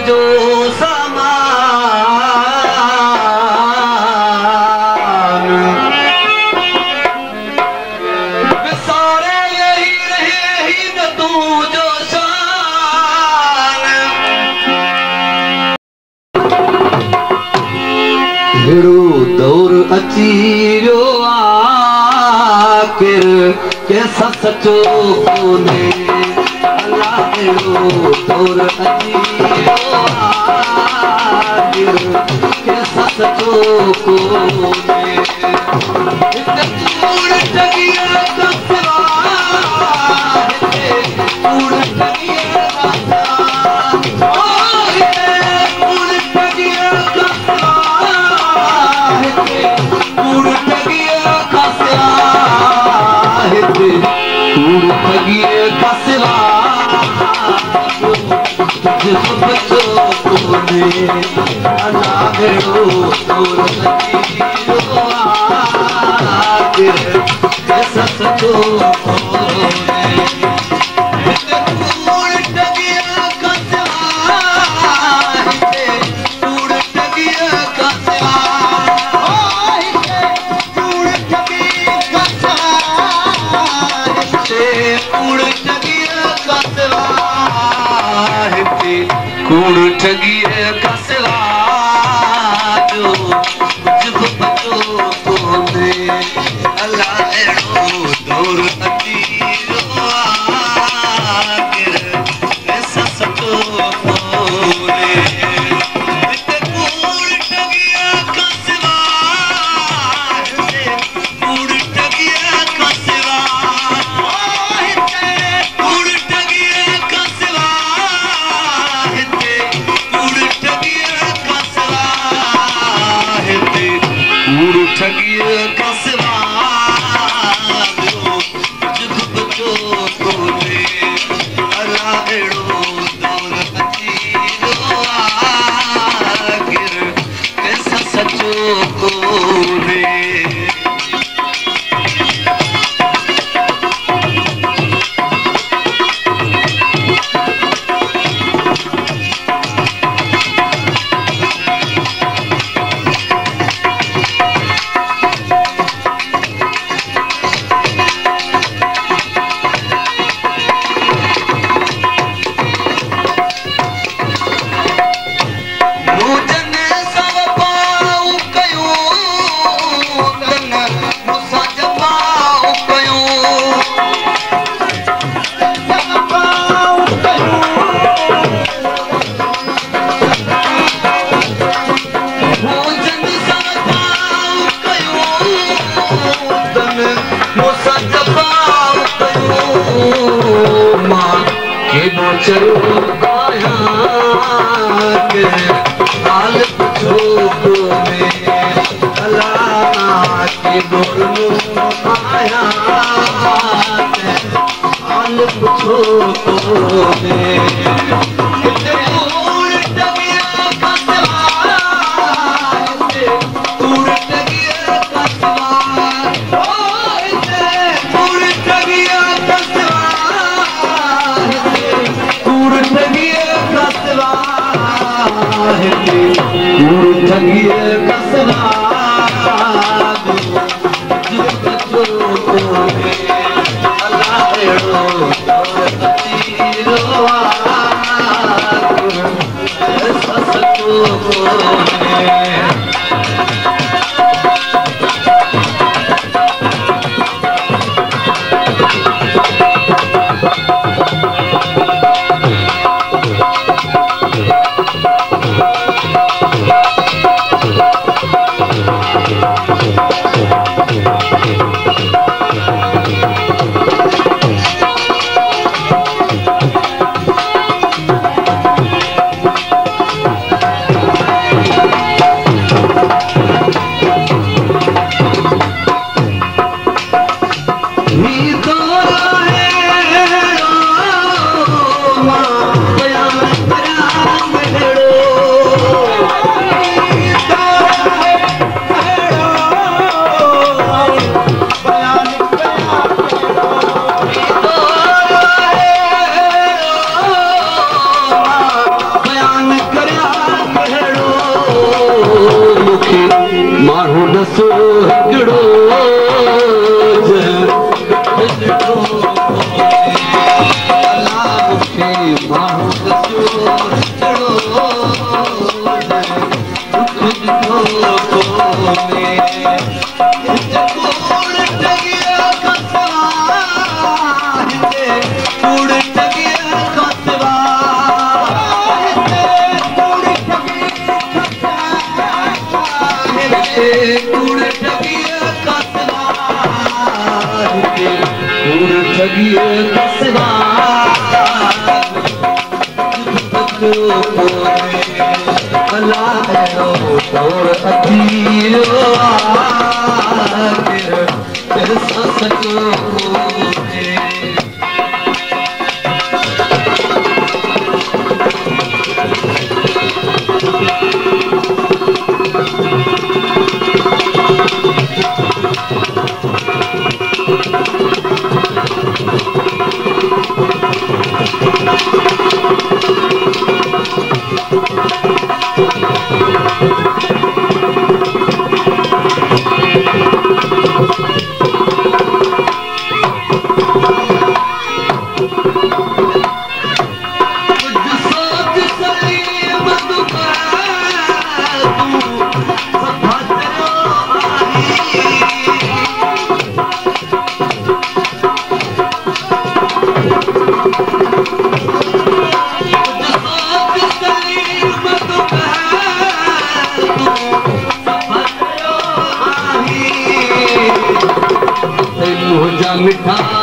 जो सामान सारे यही रहे ही न तू जो शान हेड़ो दौर अची वियो आखिर कैसा सचो कोने अल्लाह हेड़ो दौर अची वियो आखिर कैसा सचो कोने हिते कूड़ ठगिया का सिवा हिते कूड़ ठगिया का सिवा ओ हिते कूड़ ठगिया का सिवा हिते कूड़ ठगिया का सिवा हिते कूड़ ठगिया का सिवा तुझको बचो कोने अल्लाह हेड़ो दौर अची वियो आखिर कैसा सचो कोने हिते कूड़ ठगिया का सिवा हिते कूड़ ठगिया का सिवा ओ हिते कूड़ ठगिया का सिवा हिते कूड़ ठगिया का सिवा हिते कूड़ ठगिया का सिवा जो कुझु बचो कोने अल्लाह हेड़ो दौर अची वियो आखिर कैसा सचो कोने हिते कूड़ ठगिया का सिवा हिते कूड़ ठगिया का सिवा ओ हिते कूड़ ठगिया का सिवा हिते कूड़ ठगिया का सिवा हिते कूड़ ठगिया का सिवा जो कुझु बचो कोने अल्लाह हेड़ो दौर अची वियो आखिर कैसा सचो कोने चलो आया के हाल पुछो कोने अल्लाह के बोलूं आया के हाल पुछो कोने हिते कूड़ ठगिया का सिवा हिते कूड़ ठगिया का सिवा ओ हिते कूड़ ठगिया का सिवा कूड़ ठगिया का सिवा हिते कूड़ ठगिया का सिवा जो बचो कोने अल्लाह हेड़ो दौर अची वियो आखिर कैसा सचो कोने माण्हू ॾसो हिकिड़ो मिठा